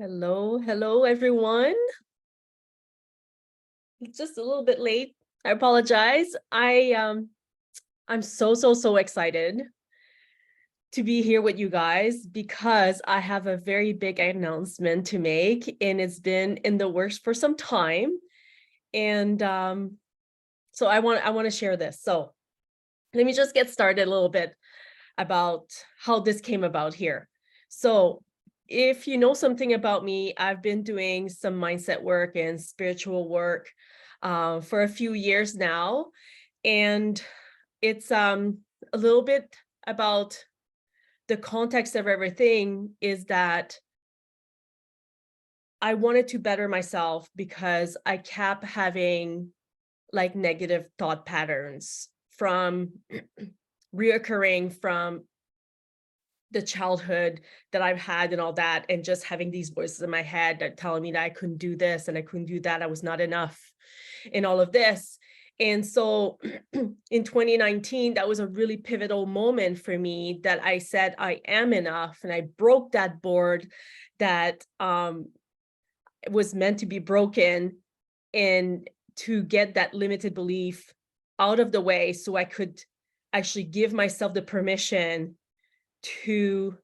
Hello, everyone. It's just a little bit late. I apologize. I'm so excited to be here with you guys because I have a very big announcement to make, and it's been in the works for some time. And so I want to share this. So let me just get started a little bit about how this came about here. So if you know something about me, I've been doing some mindset work and spiritual work for a few years now. And it's a little bit about the context of everything is that I wanted to better myself because I kept having like negative thought patterns from reoccurring from the childhood that I've had and all that, and just having these voices in my head that telling me that I couldn't do this and I couldn't do that, I was not enough in all of this. And so in 2019, that was a really pivotal moment for me that I said I am enough, and I broke that board that was meant to be broken, and to get that limited belief out of the way so I could actually give myself the permission to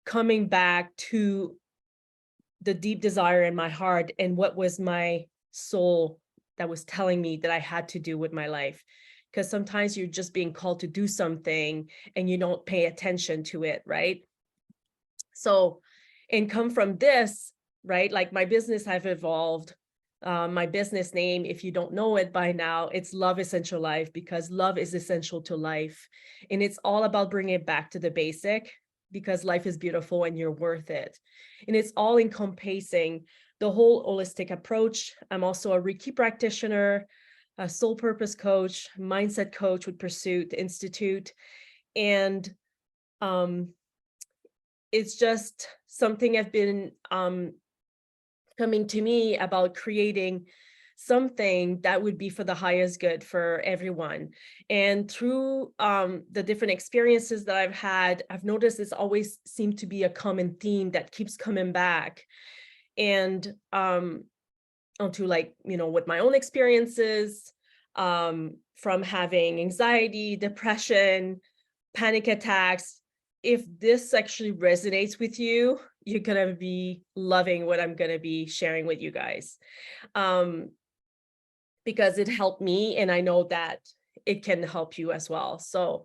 coming back to the deep desire in my heart and what was my soul that was telling me that I had to do with my life. Because sometimes you're just being called to do something and you don't pay attention to it, right? So, and come from this, right? Like my business have evolved. My business name, if you don't know it by now, it's Love Essential Life, because love is essential to life. And it's all about bringing it back to the basic, because life is beautiful and you're worth it. And it's all encompassing the whole holistic approach. I'm also a Reiki practitioner, a soul purpose coach, mindset coach with Pursuit Institute. And it's just something I've been coming to me about creating something that would be for the highest good for everyone. And through the different experiences that I've had, I've noticed it's always seemed to be a common theme that keeps coming back. And onto like, with my own experiences, from having anxiety, depression, panic attacks. If this actually resonates with you, you're going to be loving what I'm going to be sharing with you guys. Because it helped me, and I know that it can help you as well. So,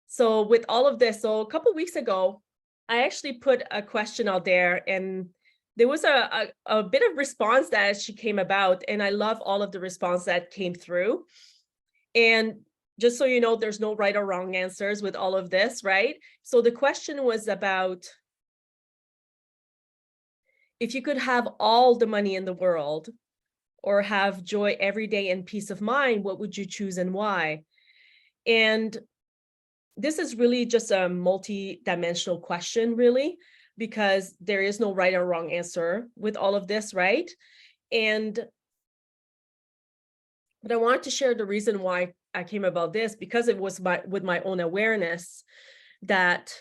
so with all of this, so a couple of weeks ago, I actually put a question out there, and there was a bit of response that actually came about, and I love all of the response that came through. And just so you know, there's no right or wrong answers with all of this, right? So the question was about, if you could have all the money in the world or have joy every day and peace of mind, what would you choose and why? And this is really just a multi-dimensional question, really, because there is no right or wrong answer with all of this, right? But I wanted to share the reason why I came about this, because it was with my own awareness that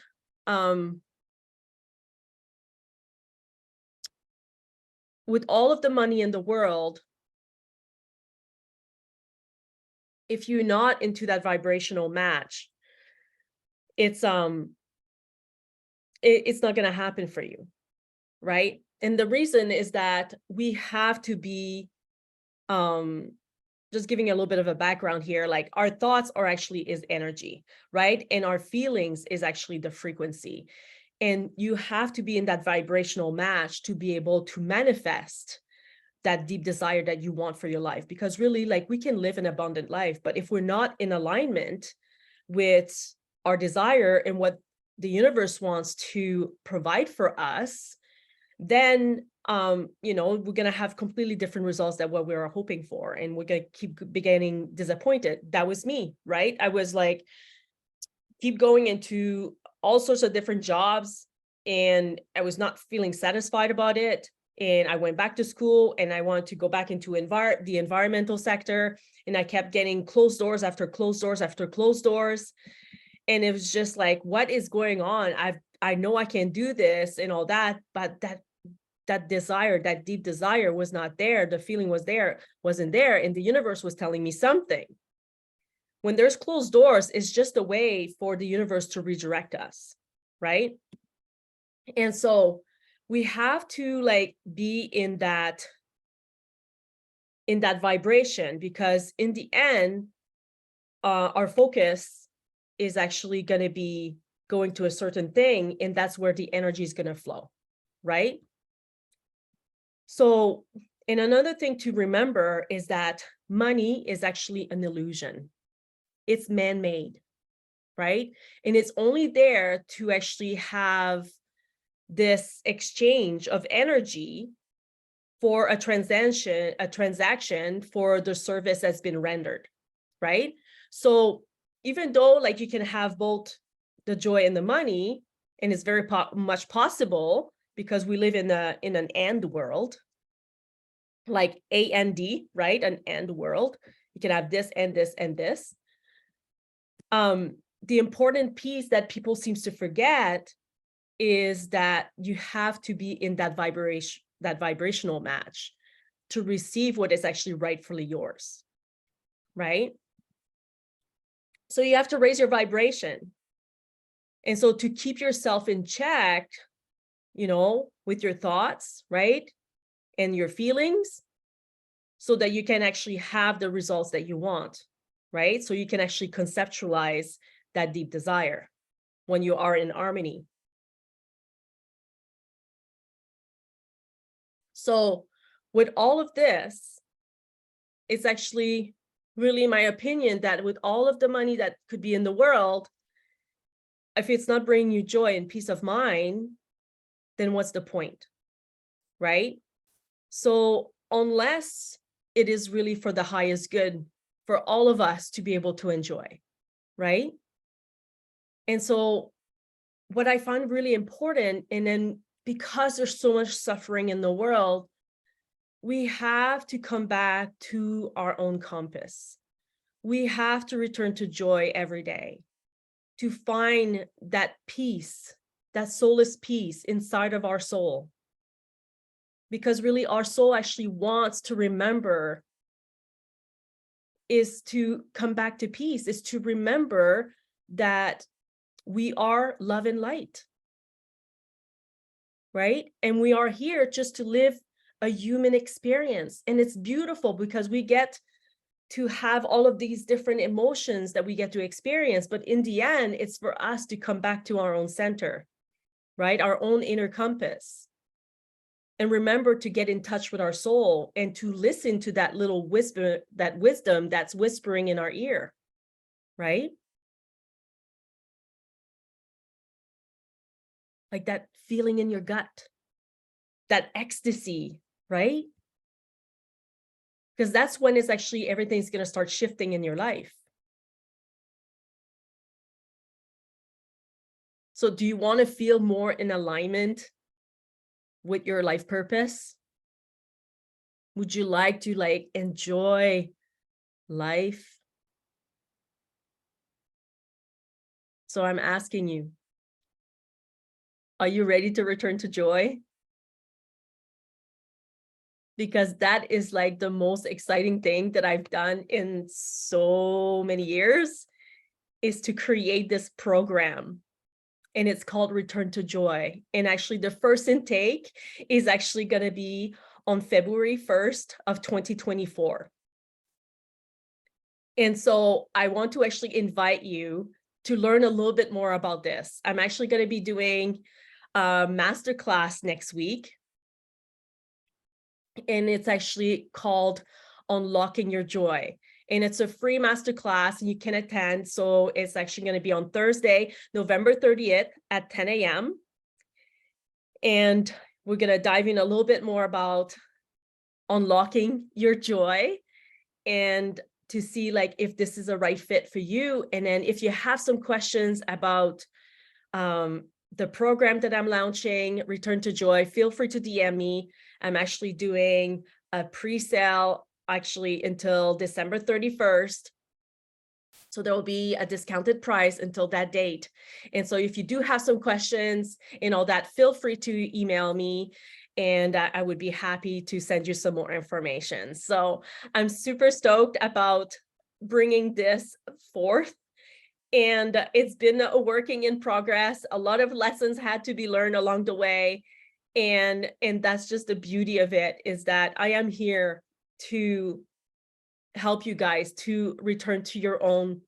with all of the money in the world, if you're not into that vibrational match, it's not going to happen for you, right? And the reason is that we have to be just giving a little bit of a background here, like our thoughts are actually is energy, right? And our feelings is actually the frequency. And you have to be in that vibrational match to be able to manifest that deep desire that you want for your life. Because really, like, we can live an abundant life, but if we're not in alignment with our desire and what the universe wants to provide for us, then we're going to have completely different results than what we were hoping for, and we're going to keep getting disappointed. That was me, right? I was like, keep going into all sorts of different jobs, and I was not feeling satisfied about it. And I went back to school, and I wanted to go back into the environmental sector, and I kept getting closed doors after closed doors after closed doors. And it was just like, what is going on? I know I can do this and all that, but that desire, that deep desire was not there. The feeling wasn't there. And the universe was telling me something. When there's closed doors, it's just a way for the universe to redirect us, right? And so we have to like be in that vibration, because in the end, our focus is actually going to be going to a certain thing, and that's where the energy is going to flow, right? So, and another thing to remember is that money is actually an illusion. It's man-made, right? And it's only there to actually have this exchange of energy for a transaction for the service that's been rendered, right? So even though like you can have both the joy and the money, and it's very much possible, because we live in an and world, like A-N-D, right? An and world. You can have this and this and this. The important piece that people seems to forget is that you have to be in that vibrational match to receive what is actually rightfully yours, right? So you have to raise your vibration. And so to keep yourself in check, with your thoughts, right? And your feelings, so that you can actually have the results that you want, right? So you can actually conceptualize that deep desire when you are in harmony. So with all of this, it's actually really my opinion that with all of the money that could be in the world, if it's not bringing you joy and peace of mind, then what's the point, right? So unless it is really for the highest good for all of us to be able to enjoy, right? And so what I find really important, and then because there's so much suffering in the world, we have to come back to our own compass. We have to return to joy every day, to find that peace, that soulless peace inside of our soul. Because really our soul actually wants to remember, is to come back to peace, is to remember that we are love and light, right? And we are here just to live a human experience. And it's beautiful because we get to have all of these different emotions that we get to experience. But in the end, it's for us to come back to our own center, right? Our own inner compass. And remember to get in touch with our soul and to listen to that little whisper, that wisdom that's whispering in our ear, right? Like that feeling in your gut, that ecstasy, right? Because that's when it's actually everything's going to start shifting in your life. So do you want to feel more in alignment with your life purpose? Would you like to enjoy life? So I'm asking you, are you ready to return to joy? Because that is like the most exciting thing that I've done in so many years, is to create this program. And it's called Return to Joy. And actually the first intake is actually going to be on February 1st of 2024. And so I want to actually invite you to learn a little bit more about this. I'm actually going to be doing a masterclass next week. And it's actually called Unlocking Your Joy. And it's a free masterclass and you can attend. So it's actually going to be on Thursday, November 30th at 10 a.m. And we're going to dive in a little bit more about unlocking your joy and to see if this is a right fit for you. And then if you have some questions about the program that I'm launching, Return to Joy, feel free to DM me. I'm actually doing a pre-sale actually until December 31st. So there will be a discounted price until that date. And so if you do have some questions and all that, feel free to email me, and I would be happy to send you some more information. So I'm super stoked about bringing this forth. And it's been a working in progress. A lot of lessons had to be learned along the way. And that's just the beauty of it, is that I am here to help you guys to return to your own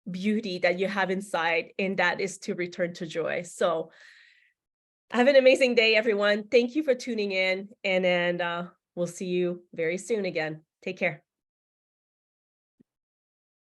beauty that you have inside, and that is to return to joy. So have an amazing day, everyone. Thank you for tuning in, and we'll see you very soon again. Take care.